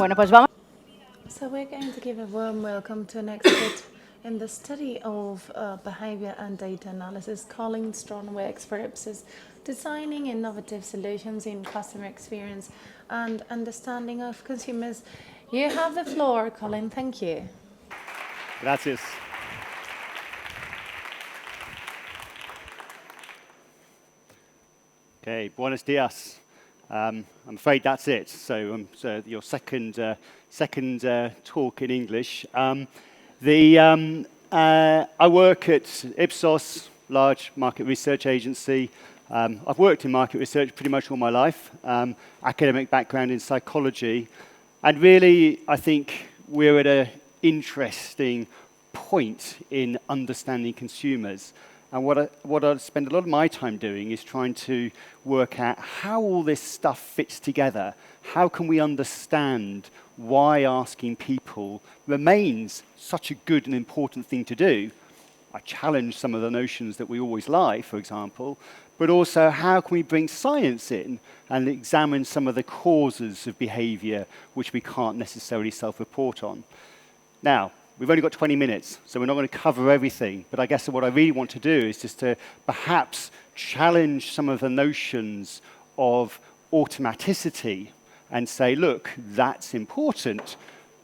Bueno, pues vamos. So we're going to give a warm welcome to an expert in the study of behavior and data analysis. Colin Strong works for Ipsos, designing innovative solutions in customer experience and understanding of consumers. You have the floor, Colin. Thank you. Gracias. Okay, buenos dias. I'm afraid that's it. So your second talk in English. I work at Ipsos, large market research agency. I've worked in market research pretty much all my life. Academic background in psychology, and really, I think we're at an interesting point in understanding consumers. And what I spend a lot of my time doing is trying to work out how all this stuff fits together. How can we understand why asking people remains such a good and important thing to do? I challenge some of the notions that we always lie, for example, but also how can we bring science in and examine some of the causes of behavior which we can't necessarily self-report on. Now, we've only got 20 minutes, so we're not going to cover everything, but I guess what I really want to do is just to perhaps challenge some of the notions of automaticity and say, look, that's important,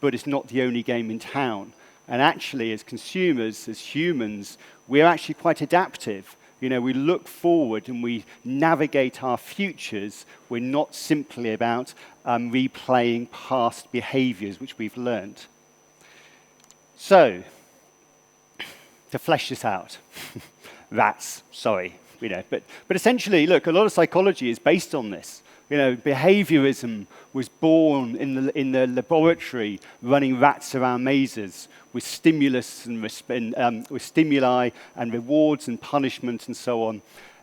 but it's not the only game in town. And actually, as consumers, as humans, we're actually quite adaptive. You know, we look forward and we navigate our futures. We're not simply about replaying past behaviors which we've learned. So, to flesh this out, rats, sorry, you know, but essentially, look, a lot of psychology is based on this. You know, behaviorism was born in the laboratory, running rats around mazes with stimulus and with stimuli and rewards and punishment and so on.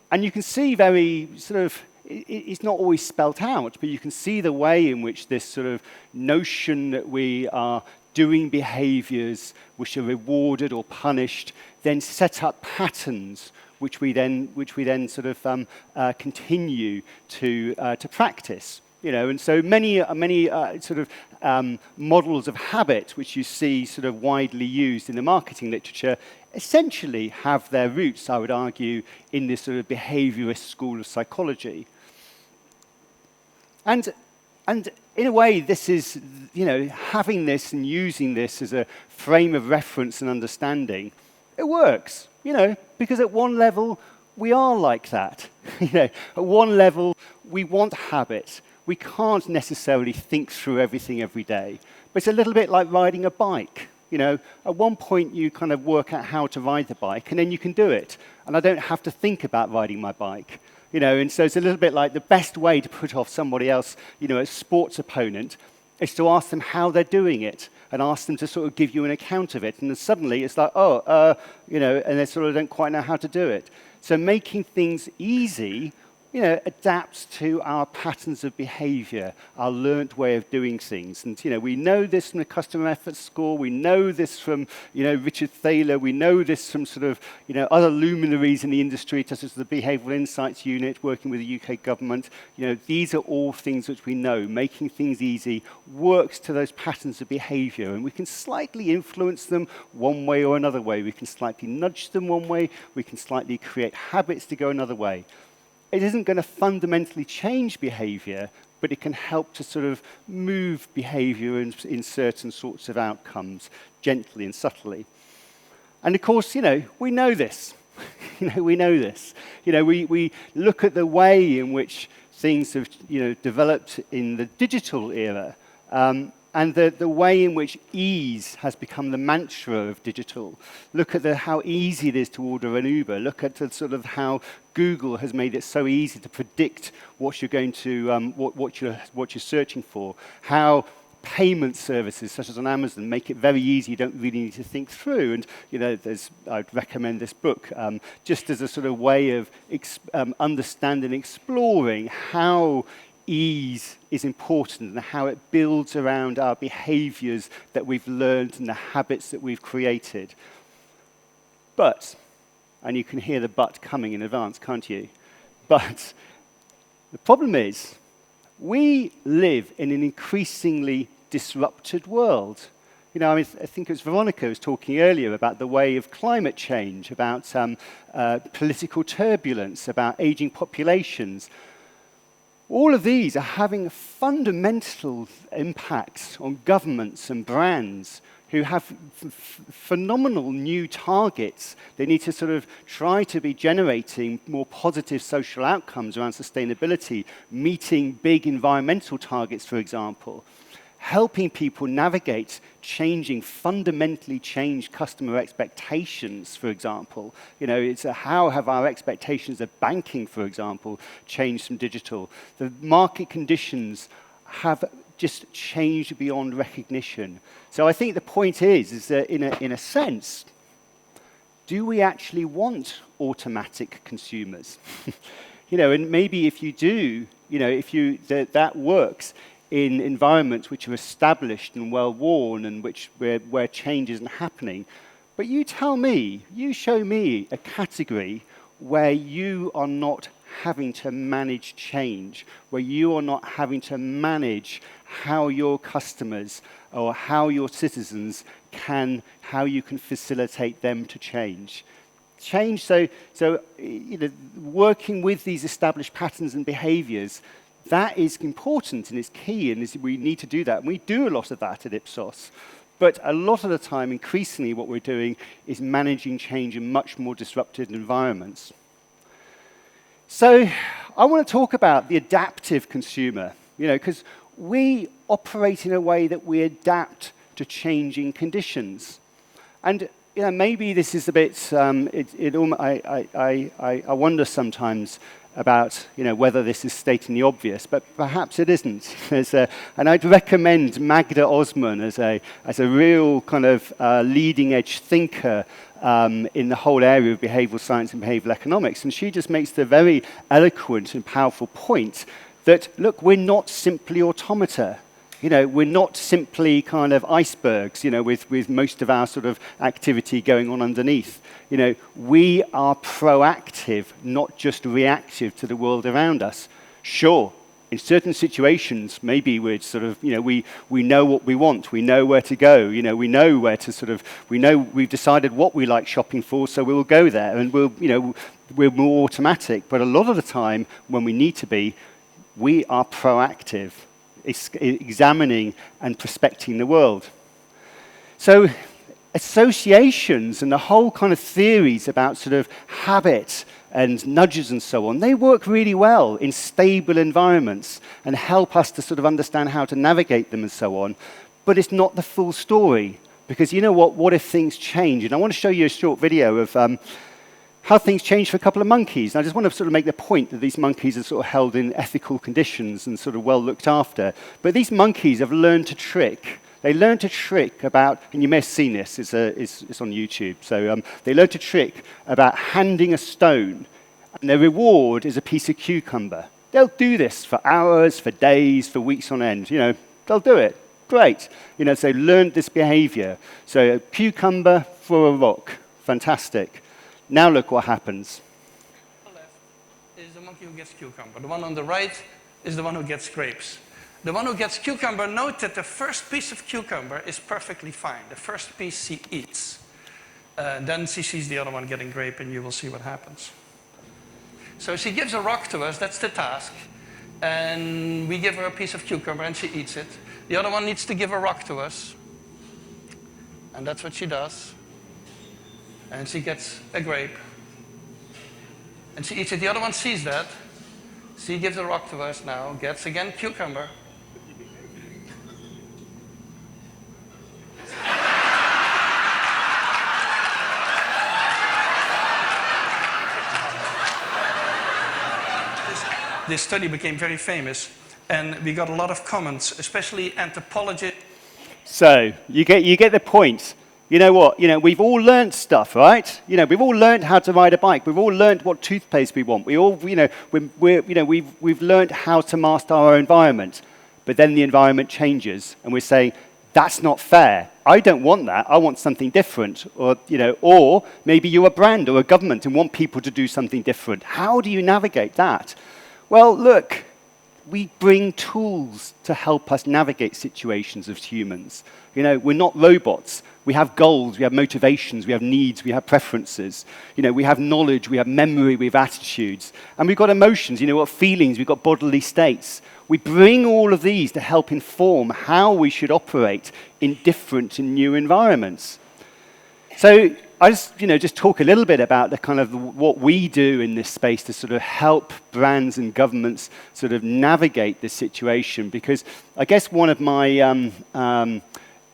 And you can see very sort of, it's not always spelt out, but you can see the way in which this sort of notion that we are doing behaviors which are rewarded or punished, then set up patterns which we then sort of continue to practice. You know, and so many sort of models of habit which you see sort of widely used in the marketing literature essentially have their roots, I would argue, in this sort of behaviorist school of psychology. And in a way, this is, you know, having this and using this as a frame of reference and understanding, it works, you know, because at one level, we are like that. You know, at one level, we want habit. We can't necessarily think through everything every day. But it's a little bit like riding a bike. You know, at one point, you kind of work out how to ride the bike, and then you can do it. And I don't have to think about riding my bike. You know, and so it's a little bit like the best way to put off somebody else, you know, a sports opponent, is to ask them how they're doing it and ask them to sort of give you an account of it. And then suddenly it's like, you know, and they sort of don't quite know how to do it. So making things easy, you know, adapts to our patterns of behavior, our learnt way of doing things. And, you know, we know this from the customer effort score. We know this from, you know, Richard Thaler. We know this from sort of, you know, other luminaries in the industry, such as the Behavioural Insights Unit working with the UK government. You know, these are all things which we know. Making things easy works to those patterns of behavior, and we can slightly influence them one way or another way. We can slightly nudge them one way. We can slightly create habits to go another way. It isn't going to fundamentally change behavior, but it can help to sort of move behavior in certain sorts of outcomes, gently and subtly. And of course, you know, we know this. You know, we know this. You know, we look at the way in which things have, you know, developed in the digital era, and the way in which ease has become the mantra of digital. Look at how easy it is to order an Uber. Look at the sort of how Google has made it so easy to predict what you're going to, what you're searching for. How payment services, such as on Amazon, make it very easy. You don't really need to think through. And, you know, I'd recommend this book just as a sort of way of understanding, exploring how ease is important and how it builds around our behaviors that we've learned and the habits that we've created. But, and you can hear the but coming in advance, can't you? But the problem is, we live in an increasingly disrupted world. You know, I mean, I think it was Veronica who was talking earlier about the way of climate change, about political turbulence, about aging populations. All of these are having fundamental impacts on governments and brands who have phenomenal new targets. They need to sort of try to be generating more positive social outcomes around sustainability, meeting big environmental targets, for example, helping people navigate fundamentally changed customer expectations, for example. You know, it's how have our expectations of banking, for example, changed from digital? The market conditions have just changed beyond recognition. So I think the point is that in a sense, do we actually want automatic consumers? You know, and maybe if you do, you know, that works in environments which are established and well-worn and where change isn't happening. But you tell me, you show me a category where you are not having to manage change, where you are not having to manage how your customers or how your citizens how you can facilitate them to change. So you know, working with these established patterns and behaviors, that is important and it's key, and we need to do that. And we do a lot of that at Ipsos. But a lot of the time, increasingly, what we're doing is managing change in much more disrupted environments. So I want to talk about the adaptive consumer, you know, because we operate in a way that we adapt to changing conditions. And you know, maybe this is a bit, I wonder sometimes about, you know, whether this is stating the obvious, but perhaps it isn't. And I'd recommend Magda Osman as a real kind of leading-edge thinker in the whole area of behavioral science and behavioral economics. And she just makes the very eloquent and powerful point that, look, we're not simply automata. You know, we're not simply kind of icebergs, you know, with most of our sort of activity going on underneath. You know, we are proactive, not just reactive to the world around us. Sure, in certain situations, maybe we're sort of, you know, we know what we want, we know where to go, you know, we know where to sort of, we know we've decided what we like shopping for, so we'll go there, and we'll, you know, we're more automatic. But a lot of the time, when we need to be, we are proactive, examining and prospecting the world. So associations and the whole kind of theories about sort of habit and nudges and so on, they work really well in stable environments and help us to sort of understand how to navigate them and so on. But it's not the full story, because you know what if things change? And I want to show you a short video of how things change for a couple of monkeys. And I just want to sort of make the point that these monkeys are sort of held in ethical conditions and sort of well looked after. But these monkeys have learned to trick. They learned to trick about, and you may have seen this, it's on YouTube. So they learned to trick about handing a stone, and their reward is a piece of cucumber. They'll do this for hours, for days, for weeks on end. You know, they'll do it. Great. You know, so they learned this behavior. So a cucumber for a rock. Fantastic. Now look what happens. On the left is the monkey who gets cucumber. The one on the right is the one who gets grapes. The one who gets cucumber, note that the first piece of cucumber is perfectly fine. The first piece she eats. Then she sees the other one getting grape, and you will see what happens. So she gives a rock to us, that's the task. And we give her a piece of cucumber and she eats it. The other one needs to give a rock to us. And that's what she does. And she gets a grape. And she eats it. The other one sees that. She gives a rock to us now, gets again cucumber. This study became very famous, and we got a lot of comments, especially anthropologists. So you get the point. You know what? You know, we've all learned stuff, right? You know, we've all learned how to ride a bike. We've all learned what toothpaste we want. We all, you know, we've learned how to master our environment. But then the environment changes, and we're saying, that's not fair. I don't want that. I want something different. Or, you know, or maybe you're a brand or a government and want people to do something different. How do you navigate that? Well, look, we bring tools to help us navigate situations as humans. You know, we're not robots. We have goals, we have motivations, we have needs, we have preferences. You know, we have knowledge, we have memory, we have attitudes. And we've got emotions, you know, what feelings, we've got bodily states. We bring all of these to help inform how we should operate in different and new environments. So I just talk a little bit about the kind of what we do in this space to sort of help brands and governments sort of navigate this situation, because I guess one of my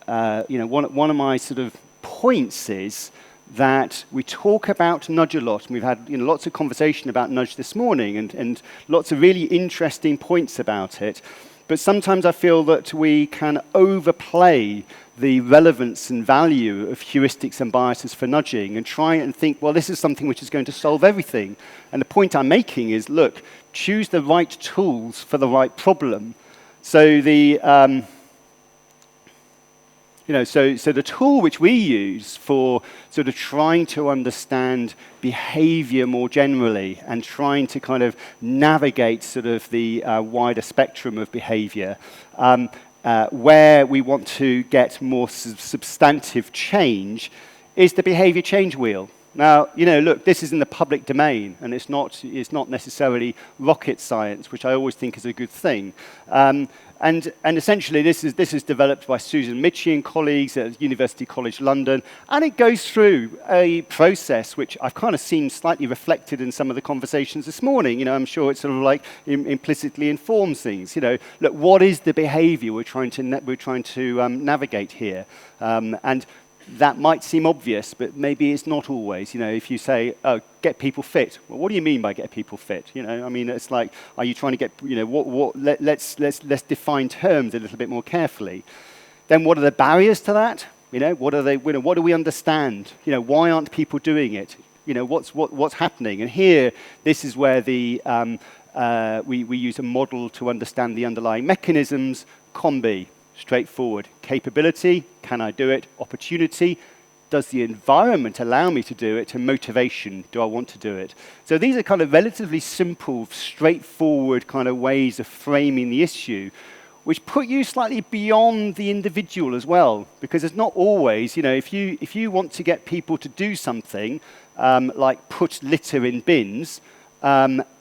one of my sort of points is that we talk about nudge a lot, and we've had lots of conversation about nudge this morning, and lots of really interesting points about it. But sometimes I feel that we can overplay the relevance and value of heuristics and biases for nudging and try and think, well, this is something which is going to solve everything. And the point I'm making is, look, choose the right tools for the right problem. So the so the tool which we use for sort of trying to understand behavior more generally and trying to kind of navigate sort of the wider spectrum of behavior, where we want to get more substantive change, is the behavior change wheel. Now, look, this is in the public domain, and it's not necessarily rocket science, which I always think is a good thing. And essentially, this is developed by Susan Michie and colleagues at University College London, and it goes through a process which I've kind of seen slightly reflected in some of the conversations this morning. I'm sure it sort of like implicitly informs things. Look, what is the behaviour we're trying to navigate here? And that might seem obvious, but maybe it's not always. If you say, "Oh, get people fit," well, what do you mean by get people fit? I mean, it's like, are you trying to get, let's define terms a little bit more carefully. Then, what are the barriers to that? What do we understand? Why aren't people doing it? What's happening? And here, this is where we use a model to understand the underlying mechanisms. COMBI. Straightforward. Capability, can I do it? Opportunity, does the environment allow me to do it? And motivation, do I want to do it? So these are kind of relatively simple, straightforward kind of ways of framing the issue, which put you slightly beyond the individual as well, because it's not always, if you want to get people to do something, like put litter in bins,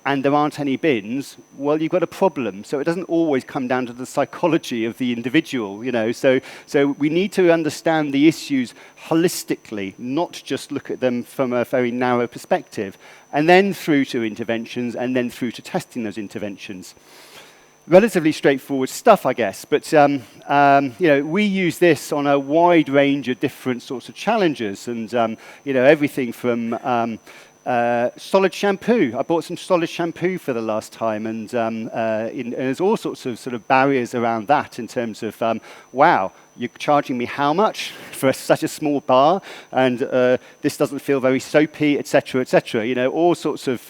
and there aren't any bins, well, you've got a problem. So it doesn't always come down to the psychology of the individual, So we need to understand the issues holistically, not just look at them from a very narrow perspective, and then through to interventions, and then through to testing those interventions. Relatively straightforward stuff, I guess, but we use this on a wide range of different sorts of challenges, and everything from solid shampoo. I bought some solid shampoo for the last time, and there's all sorts of sort of barriers around that in terms of, wow, you're charging me how much for such a small bar, and this doesn't feel very soapy, etc., etc. All sorts of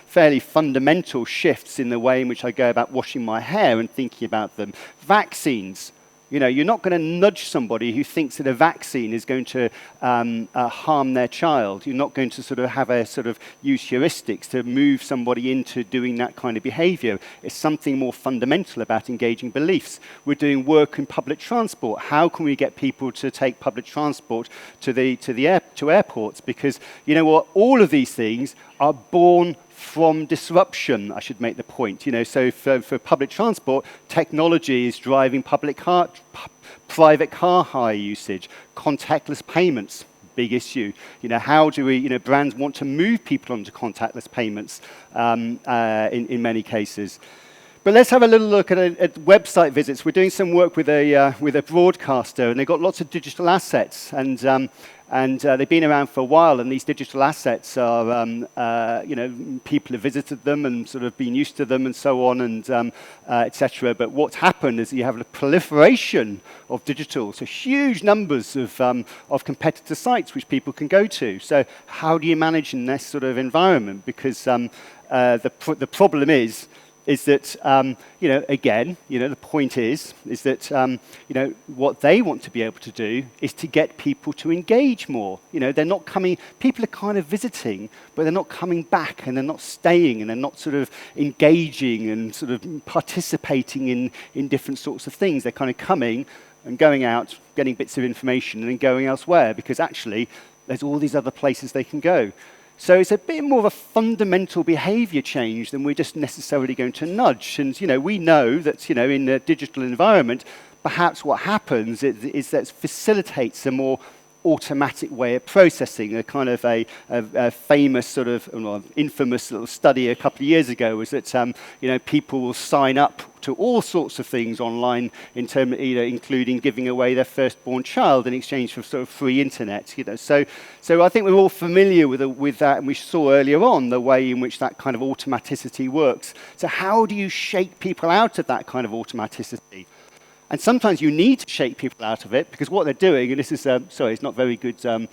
fairly fundamental shifts in the way in which I go about washing my hair and thinking about them. Vaccines. You're not going to nudge somebody who thinks that a vaccine is going to harm their child. You're not going to sort of have a sort of use heuristics to move somebody into doing that kind of behavior. It's something more fundamental about engaging beliefs. We're doing work in public transport. How can we get people to take public transport to airports? Because you know what? All of these things are born from disruption, I should make the point. So for public transport, technology is driving private car hire usage, contactless payments, big issue. How do we, brands want to move people onto contactless payments in many cases. But let's have a little look at website visits. We're doing some work with a broadcaster, and they've got lots of digital assets, and they've been around for a while, and these digital assets are, people have visited them and sort of been used to them and so on, and etc. But what's happened is you have a proliferation of digital, so huge numbers of competitor sites which people can go to. So how do you manage in this sort of environment? Because the problem is, is that, again, the point is that, what they want to be able to do is to get people to engage more. They're not coming, people are kind of visiting, but they're not coming back, and they're not staying, and they're not sort of engaging and sort of participating in different sorts of things. They're kind of coming and going out, getting bits of information, and then going elsewhere, because actually there's all these other places they can go. So it's a bit more of a fundamental behavior change than we're just necessarily going to nudge. And, we know that, in a digital environment, perhaps what happens is that it facilitates a more automatic way of processing. A kind of a famous sort of, infamous little study a couple of years ago was that, people will sign up to all sorts of things online, including giving away their firstborn child in exchange for sort of free internet. So I think we're all familiar with that, and we saw earlier on the way in which that kind of automaticity works. So how do you shake people out of that kind of automaticity? And sometimes you need to shake people out of it, because what they're doing, and this is, sorry, it's not very good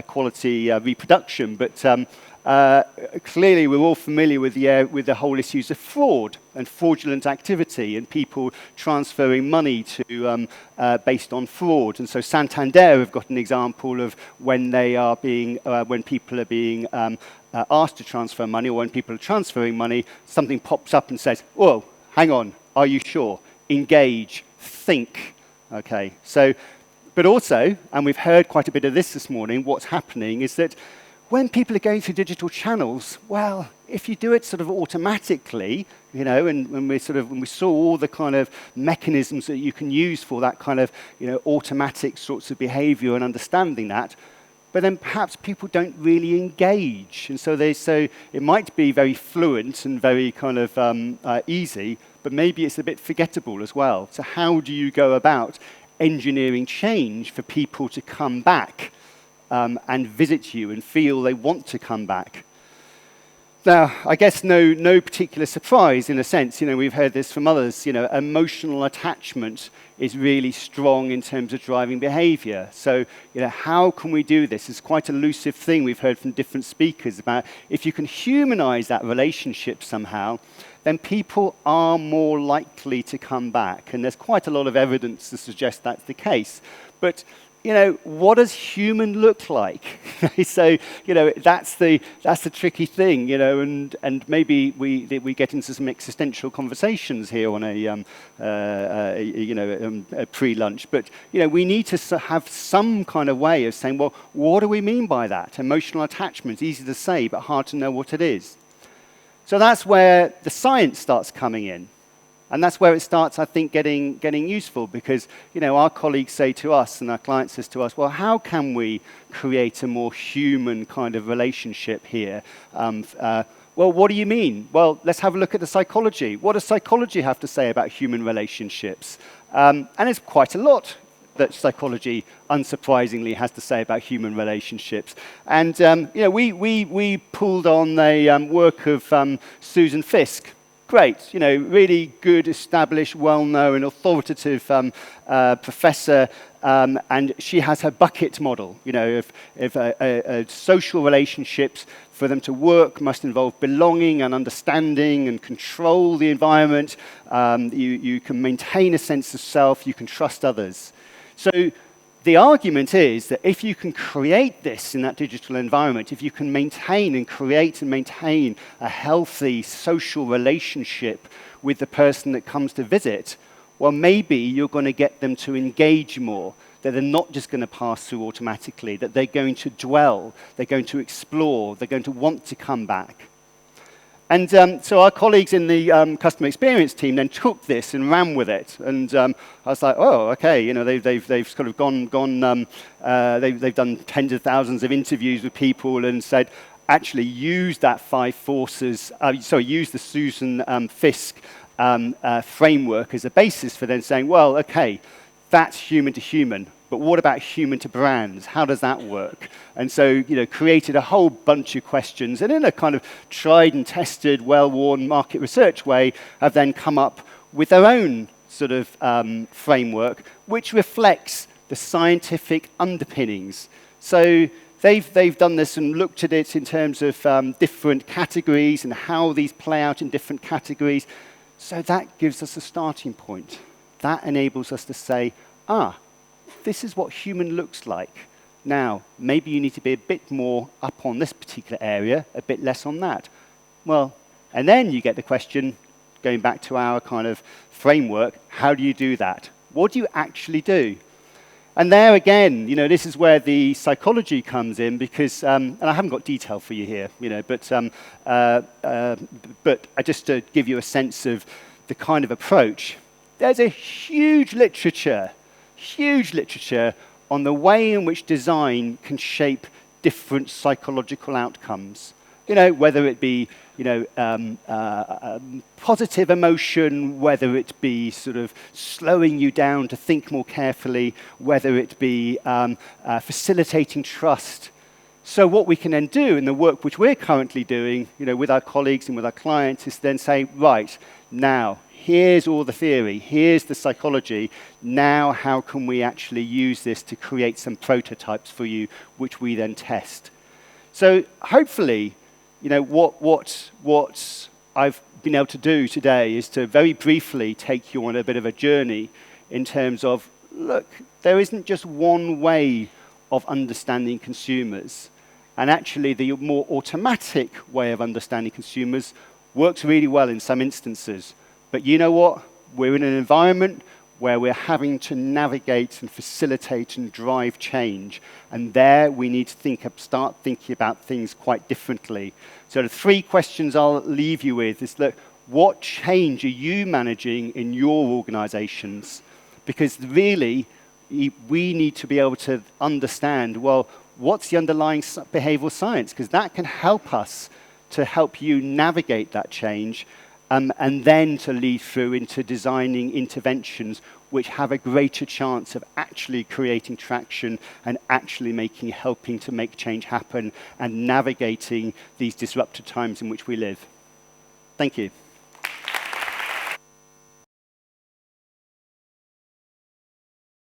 quality reproduction, but clearly we're all familiar with the whole issues of fraud and fraudulent activity, and people transferring money to based on fraud. And so Santander have got an example of when people are being asked to transfer money, or when people are transferring money, something pops up and says, "Whoa, hang on, are you sure? Engage. Think." Okay, so, but also, and we've heard quite a bit of this morning, what's happening is that when people are going through digital channels, well, if you do it sort of automatically, and when we saw all the kind of mechanisms that you can use for that kind of, automatic sorts of behavior and understanding that, but then perhaps people don't really engage. And so it might be very fluent and very kind of easy, but maybe it's a bit forgettable as well. So how do you go about engineering change for people to come back and visit you and feel they want to come back? Now, I guess no particular surprise in a sense. We've heard this from others. Emotional attachment is really strong in terms of driving behavior. So, how can we do this? It's quite an elusive thing we've heard from different speakers about. If you can humanize that relationship somehow, then people are more likely to come back. And there's quite a lot of evidence to suggest that's the case. But what does human look like? So, that's the tricky thing, and maybe we get into some existential conversations here on a pre-lunch. But, we need to have some kind of way of saying, well, what do we mean by that? Emotional attachment, easy to say, but hard to know what it is. So that's where the science starts coming in. And that's where it starts, I think, getting useful, because, our colleagues say to us and our client says to us, well, how can we create a more human kind of relationship here? Well, what do you mean? Well, let's have a look at the psychology. What does psychology have to say about human relationships? And it's quite a lot that psychology, unsurprisingly, has to say about human relationships. And, we pulled on the work of Susan Fiske. Great, really good, established, well-known, authoritative professor, and she has her bucket model, of social relationships. For them to work must involve belonging and understanding and control the environment. You can maintain a sense of self, you can trust others. So the argument is that if you can create this in that digital environment, if you can maintain and create and maintain a healthy social relationship with the person that comes to visit, well, maybe you're going to get them to engage more, that they're not just going to pass through automatically, that they're going to dwell, they're going to explore, they're going to want to come back. And so our colleagues in the customer experience team then took this and ran with it. And I was like, oh, okay, they've sort of they've done tens of thousands of interviews with people and said, actually use that use the Susan Fiske framework as a basis for then saying, well, okay, that's human to human. But what about human to brands? How does that work? And so, created a whole bunch of questions, and in a kind of tried and tested, well-worn market research way, have then come up with their own sort of framework, which reflects the scientific underpinnings. So they've done this and looked at it in terms of different categories and how these play out in different categories. So that gives us a starting point. That enables us to say, this is what human looks like. Now, maybe you need to be a bit more up on this particular area, a bit less on that. Well, and then you get the question, going back to our kind of framework, how do you do that? What do you actually do? And there again, this is where the psychology comes in because, and I haven't got detail for you here, but just to give you a sense of the kind of approach, there's a huge literature on the way in which design can shape different psychological outcomes. Whether it be, positive emotion, whether it be sort of slowing you down to think more carefully, whether it be facilitating trust. So what we can then do in the work which we're currently doing, with our colleagues and with our clients is then say, right, now, here's all the theory, here's the psychology, now how can we actually use this to create some prototypes for you, which we then test. So hopefully, what I've been able to do today is to very briefly take you on a bit of a journey in terms of, look, there isn't just one way of understanding consumers. And actually, the more automatic way of understanding consumers works really well in some instances. But you know what? We're in an environment where we're having to navigate and facilitate and drive change. And there we need to start thinking about things quite differently. So the 3 questions I'll leave you with is, look, what change are you managing in your organizations? Because really, we need to be able to understand, well, what's the underlying behavioral science? Because that can help us to help you navigate that change. And then to lead through into designing interventions which have a greater chance of actually creating traction and actually helping to make change happen and navigating these disrupted times in which we live. Thank you.